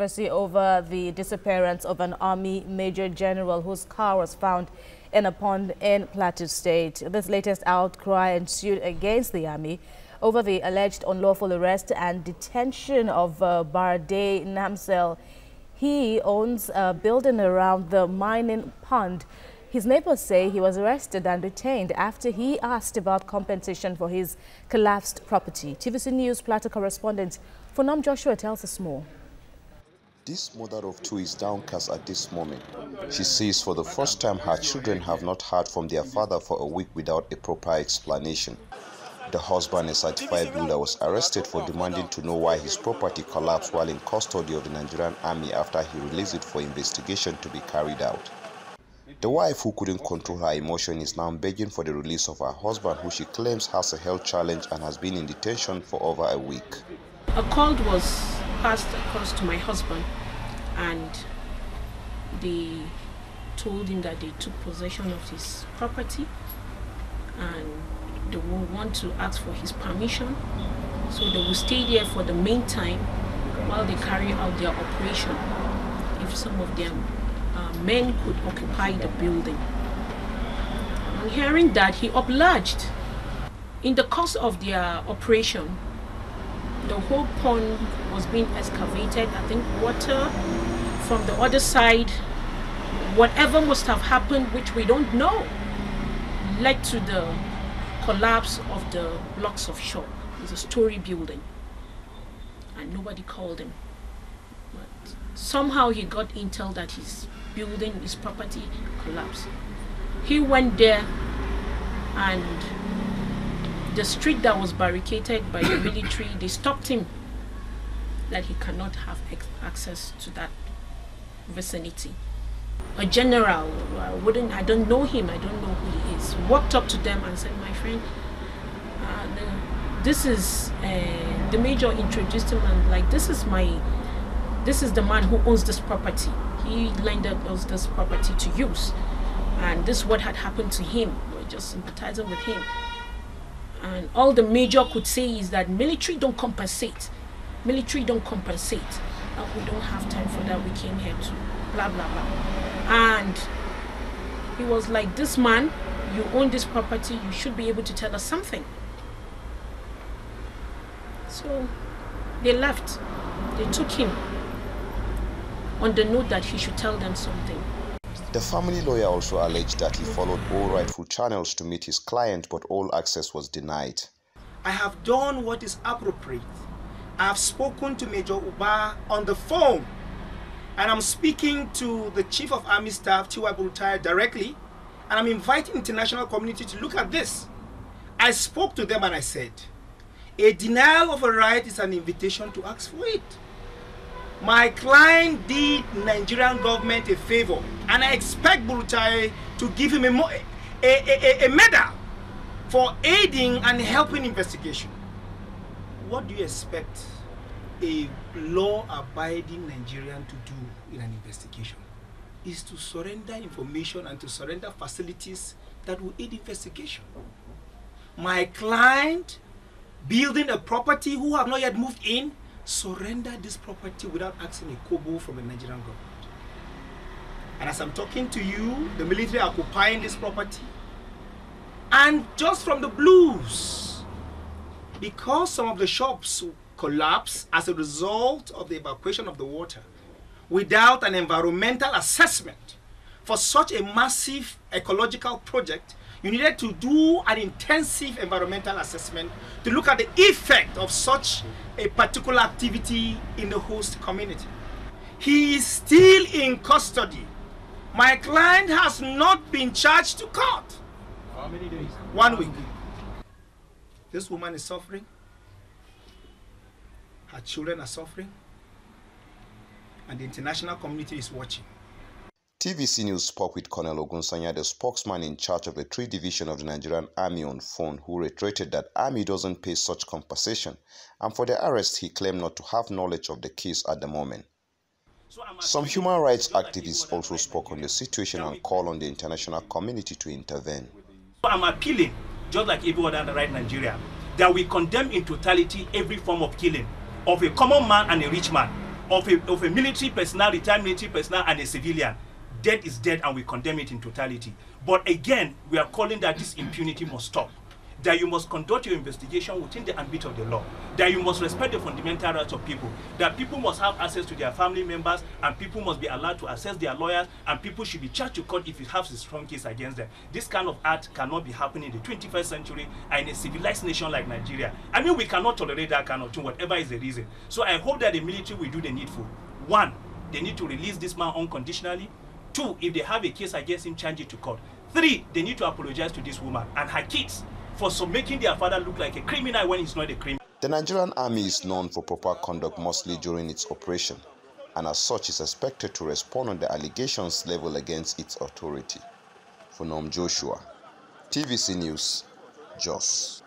Controversy over the disappearance of an Army Major General whose car was found in a pond in Plateau State. This latest outcry ensued against the Army over the alleged unlawful arrest and detention of Barday Namsel. He owns a building around the mining pond. His neighbors say he was arrested and detained after he asked about compensation for his collapsed property. TVC News Plateau correspondent Funam Joshua tells us more. This mother of two is downcast at this moment. She says for the first time her children have not heard from their father for a week without a proper explanation. The husband, a certified builder, was arrested for demanding to know why his property collapsed while in custody of the Nigerian Army after he released it for investigation to be carried out. The wife, who couldn't control her emotion, is now begging for the release of her husband, who she claims has a health challenge and has been in detention for over a week. A call was passed across to my husband, and they told him that they took possession of his property and they will want to ask for his permission, so they will stay there for the meantime while they carry out their operation. If some of them men could occupy the building. On hearing that, he obliged. In the course of their operation, the whole pond was being excavated. I think water from the other side, whatever must have happened, which we don't know, led to the collapse of the blocks of shore. It's a story building, and nobody called him. But somehow he got intel that his building, his property collapsed. He went there, and the street that was barricaded by the military, they stopped him that he cannot have access to that vicinity. A general, I don't know him, I don't know who he is, walked up to them and said, "My friend, this is the major introduced him, and like, this is the man who owns this property. He lended us this property to use, and this is what had happened to him. We're just sympathizing with him." And all the major could say is that military don't compensate. Military don't compensate. We don't have time for that. We came here to blah, blah, blah. And he was like, "This man, you own this property. You should be able to tell us something." So they left. They took him on the note that he should tell them something. The family lawyer also alleged that he followed all rightful channels to meet his client, but all access was denied. I have done what is appropriate. I have spoken to Major Uba on the phone, and I'm speaking to the Chief of Army Staff, T.Y. Bulutaya, directly, and I'm inviting the international community to look at this. I spoke to them and I said, a denial of a right is an invitation to ask for it. My client did Nigerian government a favor, and I expect Bulutaya to give him a medal for aiding and helping investigation. What do you expect a law-abiding Nigerian to do in an investigation? Is to surrender information and to surrender facilities that will aid investigation. My client, building a property who have not yet moved in, surrender this property without asking a kobo from the Nigerian government. And as I'm talking to you, the military are occupying this property. And just from the blues, because some of the shops collapsed as a result of the evacuation of the water, without an environmental assessment for such a massive ecological project, you needed to do an intensive environmental assessment to look at the effect of such a particular activity in the host community. He is still in custody. My client has not been charged to court. How many days? 1 week. This woman is suffering. Her children are suffering. And the international community is watching. TVC News spoke with Colonel Ogunsanya, the spokesman in charge of the 3 Division of the Nigerian Army, on phone, who reiterated that Army doesn't pay such compensation, and for the arrest he claimed not to have knowledge of the case at the moment. Some human rights activists also spoke on the situation and called on the international community to intervene. I'm appealing, just like everyone other right in Nigeria, that we condemn in totality every form of killing of a common man and a rich man. of a military personnel, retired military personnel, and a civilian. Dead is dead, and we condemn it in totality. But again, we are calling that this impunity must stop. That you must conduct your investigation within the ambit of the law. That you must respect the fundamental rights of people. That people must have access to their family members, and people must be allowed to access their lawyers, and people should be charged to court if it has a strong case against them. This kind of act cannot be happening in the 21st century and in a civilized nation like Nigeria. I mean, we cannot tolerate that kind of thing, whatever is the reason. So I hope that the military will do the needful. One, they need to release this man unconditionally. Two, if they have a case against him, charge it to court. Three, they need to apologize to this woman and her kids for making their father look like a criminal when he's not a criminal. The Nigerian Army is known for proper conduct mostly during its operation, and as such is expected to respond on the allegations leveled against its authority. Funom Joshua, TVC News, Jos.